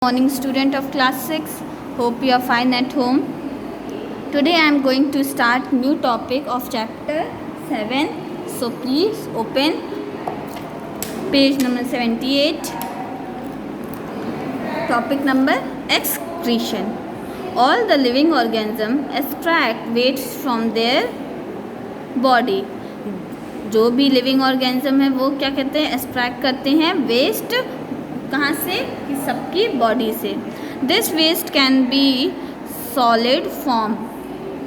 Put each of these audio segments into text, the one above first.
Morning student of class 6, hope you are fine at home. Today I am going to start new topic of chapter 7, so please open page number 78. Topic number excretion. All the living organisms extract waste from their body. जो भी living organism है वो क्या कहते हैं, extract करते हैं waste. कहाँ से? कि सबकी बॉडी से. This waste can be solid form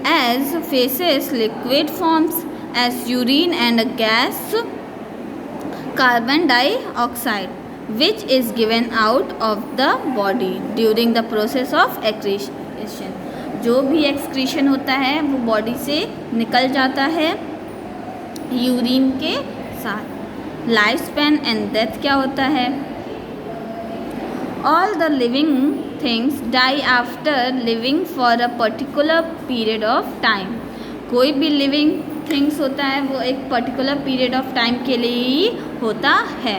as faeces liquid forms as urine and gas carbon dioxide which is given out of the body during the process of excretion. जो भी excretion होता है वो बॉडी से निकल जाता है यूरिन के साथ. लाइफ स्पैन एंड डेथ क्या होता है? All the living things die after living for a particular period of time. कोई भी living things होता है वो एक particular period of time के लिए ही होता है.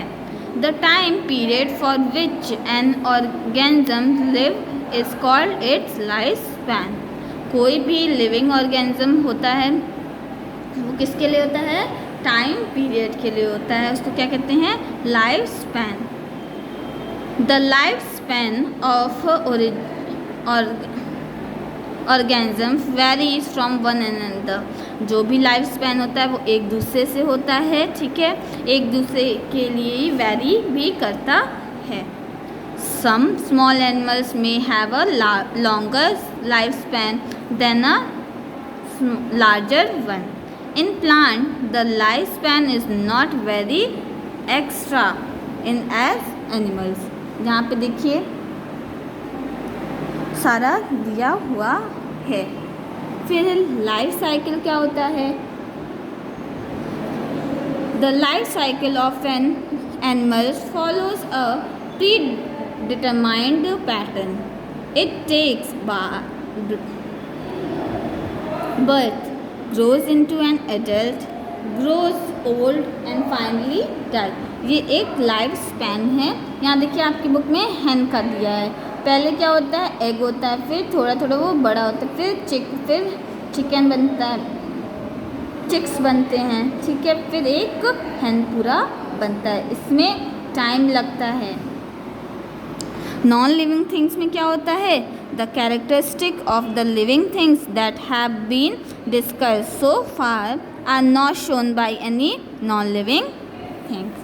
The time period for which an organism live is called its lifespan. कोई भी living organism होता है वो किसके लिए होता है? टाइम पीरियड के लिए होता है. उसको क्या कहते हैं? Life span. The lifespan of organisms varies from one another. जो भी लाइफ स्पैन होता है वो एक दूसरे से होता है, ठीक है, एक दूसरे के लिए ही वैरी भी करता है. Some small animals may have a longer lifespan than a larger one. In plant, the lifespan is not very extra in as animals. यहाँ पे देखिए सारा दिया हुआ है. फिर लाइफ साइकिल क्या होता है? The life cycle of an animal follows a predetermined pattern. It takes birth, grows into an adult, grows old and finally dies. ये एक लाइफ स्पैन है. यहाँ देखिए आपकी बुक में हैन का दिया है. पहले क्या होता है? एग होता है, फिर थोड़ा थोड़ा वो बड़ा होता है, फिर चिकन बनता है, चिक्स बनते हैं, ठीक है, फिर एक हैन पूरा बनता है. इसमें टाइम लगता है. नॉन लिविंग थिंग्स में क्या होता है? The characteristic of the living things that have been discussed so far are not shown by any non living things.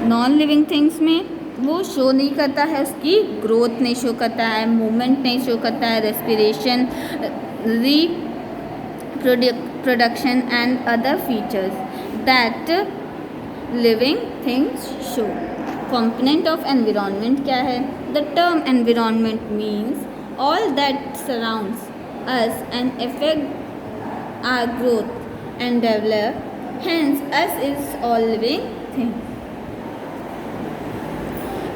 Non living things में वो शो नहीं करता है, उसकी ग्रोथ नहीं शो करता है, मूवमेंट नहीं शो करता है, respiration, reproduction and other features that living things show. Component of environment क्या है? The term environment means all that surrounds us and affect our growth and develop. Hence, us is all living things.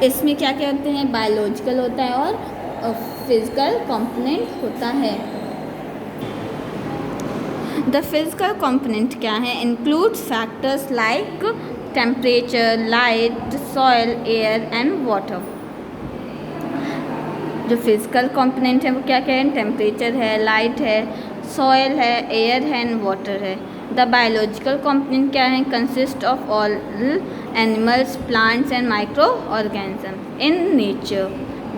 इसमें क्या क्या होते हैं? Biological होता है और फिजिकल कंपोनेंट होता है. द फिजिकल कंपोनेंट क्या है? Includes factors like temperature, light, soil, air and water. जो फिजिकल कंपोनेंट है वो क्या क्या है? टेम्परेचर है, लाइट है, सॉइल है, एयर है एंड वाटर है. द बायोलॉजिकल कंपोनेंट क्या है? Consist of all animals, plants and microorganism. In nature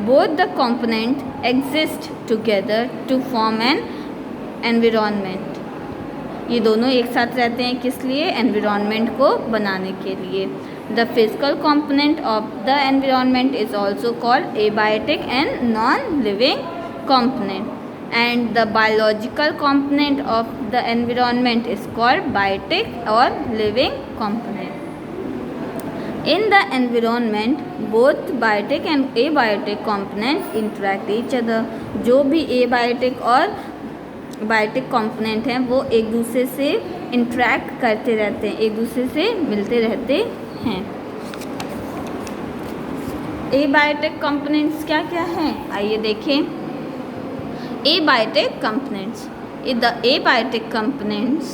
both the component exist together to form an environment. ये दोनों एक साथ रहते हैं किस लिए? एनवायरनमेंट को बनाने के लिए. The physical component of the environment is also called abiotic and non living component. And the biological component of the environment is called biotic or living component. In the environment, both biotic and abiotic components interact each other. जो भी abiotic और biotic component हैं वो एक दूसरे से interact करते रहते हैं, एक दूसरे से मिलते रहते हैं. abiotic components क्या क्या हैं? आइए देखें. Abiotic components. The abiotic components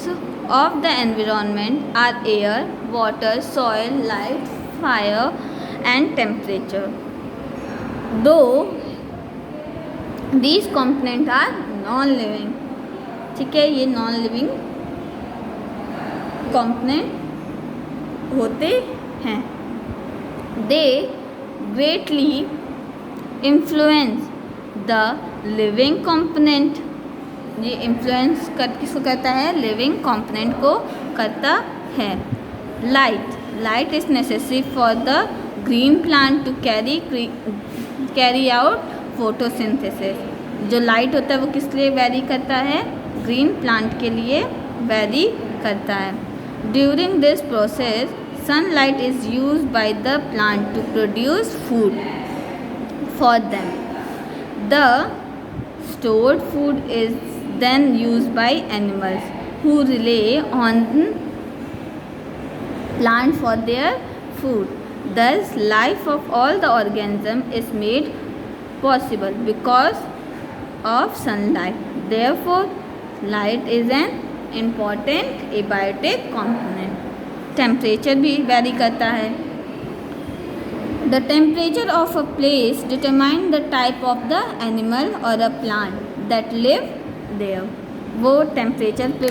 of the environment are air, water, soil, light, fire and temperature. दो these components are non-living, ठीक है, ये नॉन लिविंग कंपोनेंट होते हैं. They greatly influence the living component. ये इन्फ्लुएंस किसको करता है? लिविंग कंपोनेंट को करता है. Light is necessary for the green plant to carry out photosynthesis. जो लाइट होता है वो किस लिए वेरी करता है? ग्रीन प्लांट के लिए वेरी करता है. During this process sunlight is used by the plant to produce food for them. The stored food is then used by animals who rely on plant for their food. Thus, life of all the organism is made possible because of sunlight. Therefore, light is an important abiotic component. Temperature भी vary करता है. The temperature of a place determines the type of the animal or a plant that live there. वो temperature पे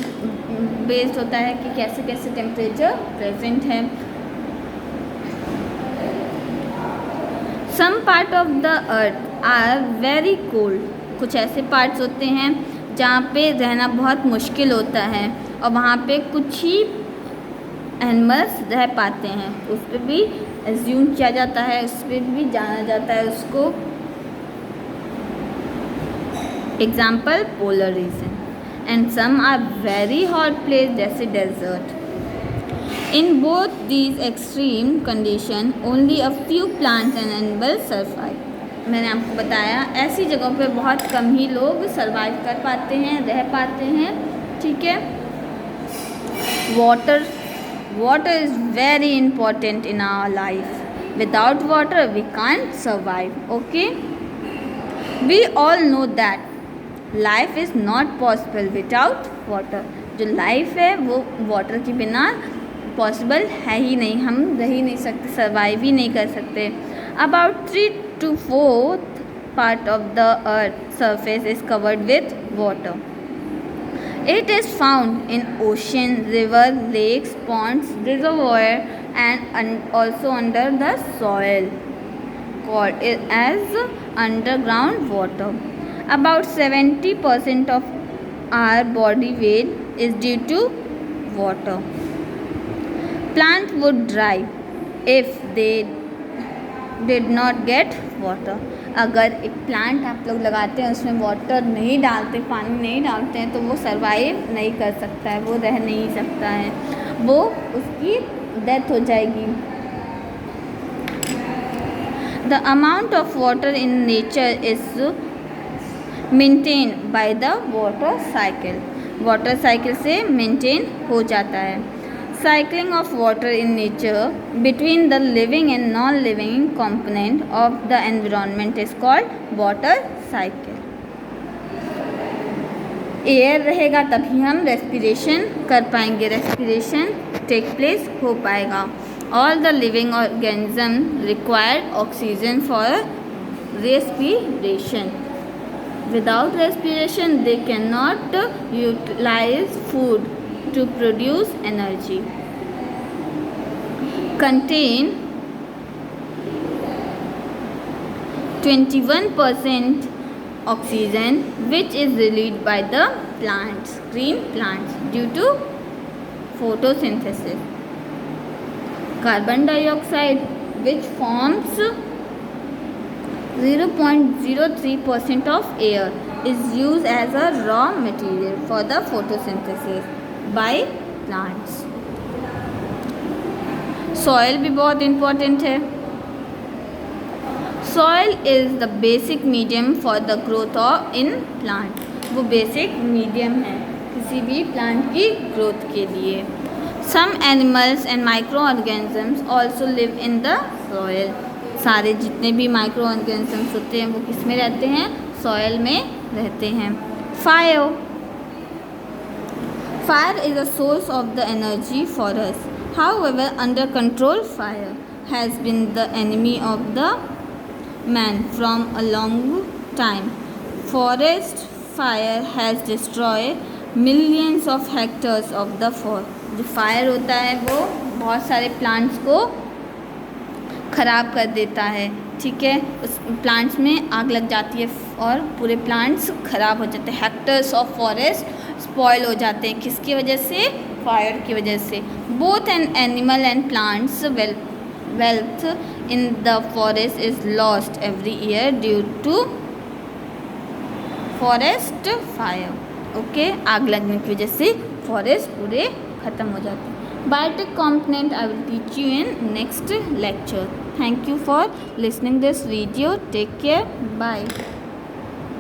based होता है कि कैसे कैसे टेम्परेचर प्रेजेंट है. Some part of the earth are very cold. कुछ ऐसे पार्ट्स होते हैं जहाँ पे रहना बहुत मुश्किल होता है और वहाँ पे कुछ ही एनिमल्स रह पाते हैं. उस पर भी एज्यूम किया जाता है, उस पर भी जाना जाता है उसको. Example polar region. And some are very hot place जैसे desert. In both these extreme condition only a few plants and animals survive. मैंने आपको बताया ऐसी जगहों पे बहुत कम ही लोग सर्वाइव कर पाते हैं, रह पाते हैं. ठीक है. Water is very important in our life. Without water we can't survive. Okay, we all know that life is not possible without water. जो लाइफ है वो वाटर के बिना पॉसिबल है ही नहीं. हम रह ही नहीं सकते, सर्वाइव ही नहीं कर सकते. About 3 to 4 part of the earth surface is covered with water. It is found in ocean, river, lakes, ponds, reservoir and also under the soil called as underground water. About 70% of our body weight is due to water. Plant would die if they did not get water. अगर एक plant आप लोग लगाते हैं उसमें water नहीं डालते, पानी नहीं डालते हैं तो वो सर्वाइव नहीं कर सकता है, वो रह नहीं सकता है, वो उसकी डेथ हो जाएगी. The amount of water in nature is maintain by the water cycle. Water cycle से मेंटेन हो जाता है. Cycling of water in nature between the living and non-living component of the environment is called water cycle. Air रहेगा तभी हम respiration कर पाएंगे, respiration take place हो पाएगा. All the living organisms require oxygen for respiration. Without respiration they cannot utilize food to produce energy. Contain 21% oxygen which is released by the plants, green plants, due to photosynthesis. Carbon dioxide which forms 0.03% of air is used as a raw material for the photosynthesis by plants. Soil भी बहुत important है. Soil is the basic medium for the growth of in plant. वो basic medium है किसी भी plant की growth के लिए. Some animals and microorganisms also live in the soil. सारे जितने भी microorganisms होते हैं वो किस में रहते हैं? Soil में रहते हैं. Fire is a source of the energy for us. However, under control, fire has been the enemy of the man from a long time. Forest fire has destroyed millions of hectares of the forest. जो fire होता है वो बहुत सारे plants को ख़राब कर देता है, ठीक है। उस प्लांट्स में आग लग जाती है और पूरे प्लांट्स ख़राब हो जाते हैं। हेक्टर्स ऑफ फॉरेस्ट स्पॉइल हो जाते हैं, किसकी वजह से? फायर की वजह से। Both an animal and plants wealth in the forest is lost every year due to forest fire. Okay, आग लगने की वजह से फॉरेस्ट पूरे ख़त्म हो जाते हैं। Biotic component I will teach you in next lecture. Thank you for listening this video. Take care. Bye.